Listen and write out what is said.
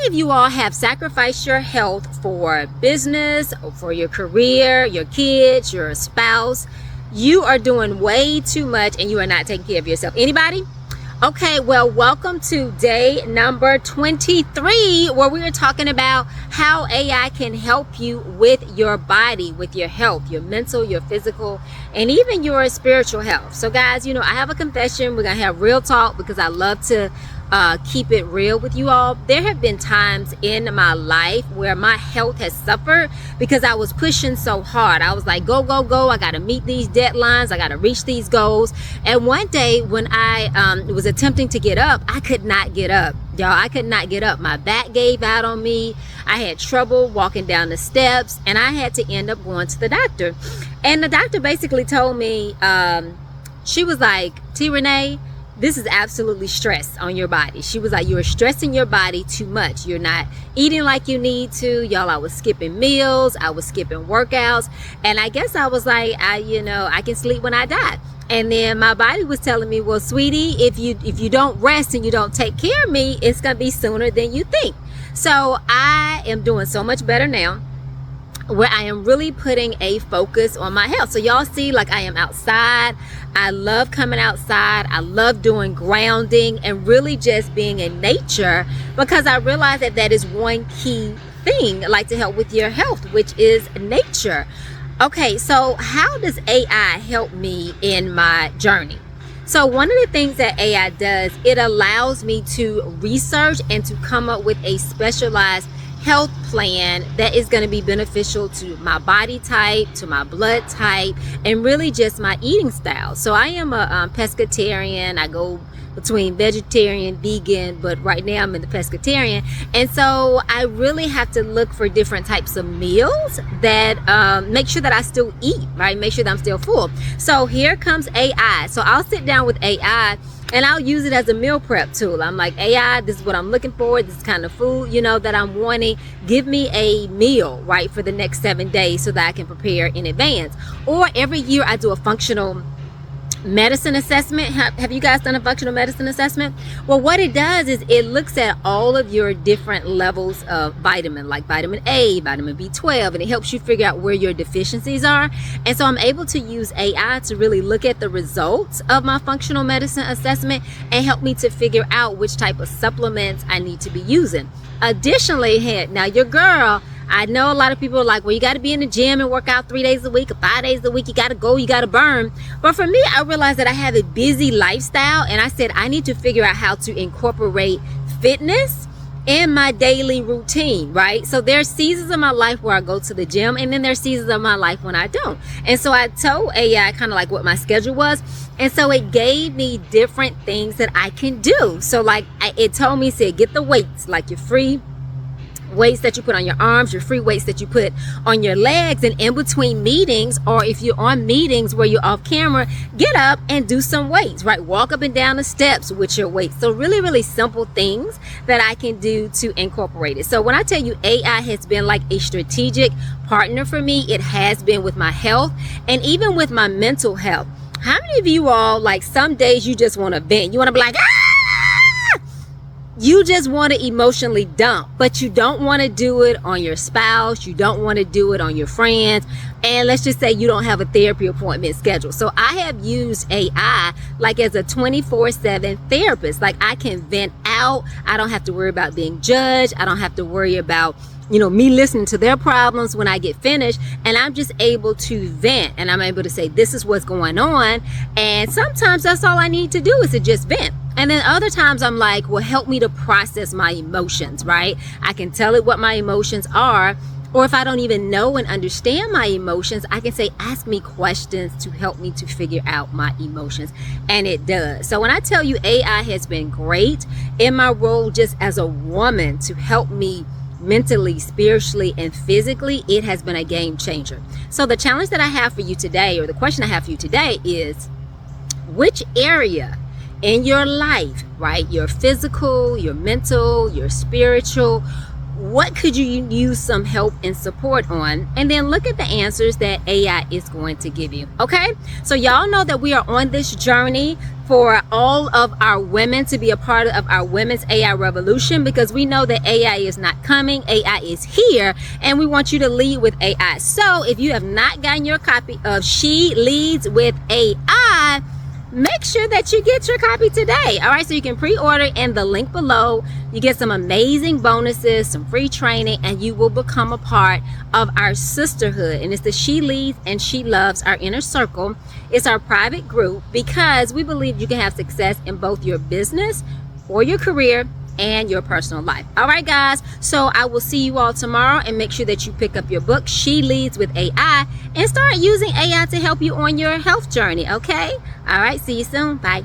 of you all have sacrificed your health for business, or for your career, your kids, your spouse? You are doing way too much and you are not taking care of yourself. Anybody? Okay, well, welcome to day number 23, where we are talking about how AI can help you with your body, with your health, your mental, your physical, and even your spiritual health. So guys, I have a confession. We're gonna have real talk because I love to keep it real with you all. There have been times in my life where my health has suffered because I was pushing so hard. I was like, go, go, go. I got to meet these deadlines. I got to reach these goals. And one day when I was attempting to get up, I could not get up. Y'all, I could not get up. My back gave out on me. I had trouble walking down the steps, and I had to end up going to the doctor. And the doctor basically told me, she was like, T. Renee, this is absolutely stress on your body. She was like, you're stressing your body too much. You're not eating like you need to. Y'all, I was skipping meals. I was skipping workouts. And I guess I was like, I can sleep when I die. And then my body was telling me, well, sweetie, if you don't rest and you don't take care of me, it's going to be sooner than you think. So I am doing so much better now, where I am really putting a focus on my health. So y'all see, like, I am outside. I love coming outside. I love doing grounding and really just being in nature, because I realize that is one key thing, like, to help with your health, which is nature. Okay, so how does AI help me in my journey? So one of the things that AI does, it allows me to research and to come up with a specialized health plan that is going to be beneficial to my body type, to my blood type, and really just my eating style. So I am a pescatarian. I go between vegetarian, vegan, but right now I'm in the pescatarian. And so I really have to look for different types of meals that make sure that I still eat, right? Make sure that I'm still full. So here comes AI. So I'll sit down with AI and I'll use it as a meal prep tool. I'm like, AI, this is what I'm looking for. This kind of food, that I'm wanting. Give me a meal, right, for the next 7 days so that I can prepare in advance. Or every year I do a functional medicine assessment. Have you guys done a functional medicine assessment? Well, what it does is it looks at all of your different levels of vitamin, like vitamin A, vitamin B12, and it helps you figure out where your deficiencies are. And so I'm able to use AI to really look at the results of my functional medicine assessment and help me to figure out which type of supplements I need to be using. Additionally, now your girl, I know a lot of people are like, well, you got to be in the gym and work out 3 days a week or 5 days a week. You got to go, you got to burn. But for me, I realized that I have a busy lifestyle, and I said I need to figure out how to incorporate fitness in my daily routine, right? So there's seasons of my life where I go to the gym, and then there's seasons of my life when I don't. And so I told AI kind of like what my schedule was. And so it gave me different things that I can do. So like it told me, said, get the weights, like your free weights that you put on your arms, your free weights that you put on your legs, and in between meetings, or if you're on meetings where you're off camera, get up and do some weights, right? Walk up and down the steps with your weights. So really, really simple things that I can do to incorporate it. So when I tell you AI has been like a strategic partner for me, it has been with my health and even with my mental health. How many of you all, like, some days you just want to vent? You want to be like, you just want to emotionally dump, but you don't want to do it on your spouse. You don't want to do it on your friends. And let's just say you don't have a therapy appointment scheduled. So I have used AI like as a 24/7 therapist. Like, I can vent out. I don't have to worry about being judged. I don't have to worry about me listening to their problems when I get finished, and I'm just able to vent, and I'm able to say, this is what's going on. And sometimes that's all I need to do is to just vent. And then other times I'm like, well, help me to process my emotions, right? I can tell it what my emotions are. Or if I don't even know and understand my emotions, I can say, ask me questions to help me to figure out my emotions. And it does. So when I tell you AI has been great in my role just as a woman to help me mentally, spiritually, and physically, it has been a game changer. So the challenge that I have for you today, or the question I have for you today, is which area in your life, right, your physical, your mental, your spiritual, what could you use some help and support on? And then look at the answers that AI is going to give you. Okay, so y'all know that we are on this journey for all of our women to be a part of our women's AI revolution, because we know that AI is not coming, AI is here, and we want you to lead with AI. So if you have not gotten your copy of She Leads with AI, make sure that you get your copy today. All right, so you can pre-order in the link below. You get some amazing bonuses, some free training, and you will become a part of our sisterhood. And it's the She Leads and She Loves, our inner circle. It's our private group because we believe you can have success in both your business or your career and your personal life. All right, guys, so I will see you all tomorrow, and make sure that you pick up your book, She Leads with AI, and start using AI to help you on your health journey. Okay, all right, see you soon. Bye.